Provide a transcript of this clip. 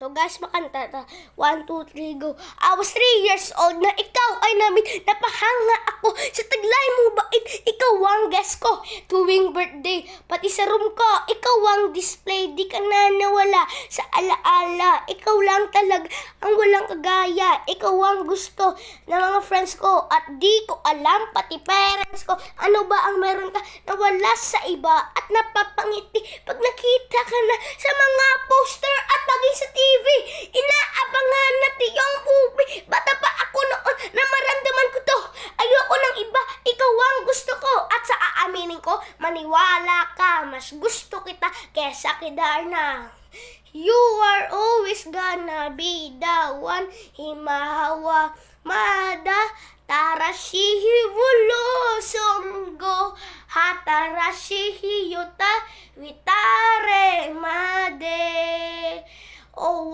So guys, makanta ta. 1, 2, 3, go. I was 3 years old na ikaw ay namin. Napahanga ako sa taglay mong bait. Ikaw ang guest ko tuwing birthday. Pati sa room ko, ikaw ang display. Di ka na nawala sa alaala. Ikaw lang talaga ang walang kagaya. Ikaw ang gusto ng mga friends ko. At di ko alam, pati parents ko. Ano ba ang meron ka na wala sa iba? At napapangiti pag nakita ka na sa mga poster at maging sa TV. Inaabangan natin yung movie. Bata pa ako noon na maramdaman ko to. Ayoko ng iba, ikaw ang gusto ko. At sa aaminin ko, maniwala ka. Mas gusto kita kesa kay Darna. You are always gonna be the one. Himahawa mada tarashihi wulo songgo hatarashihi yota witare made. Oh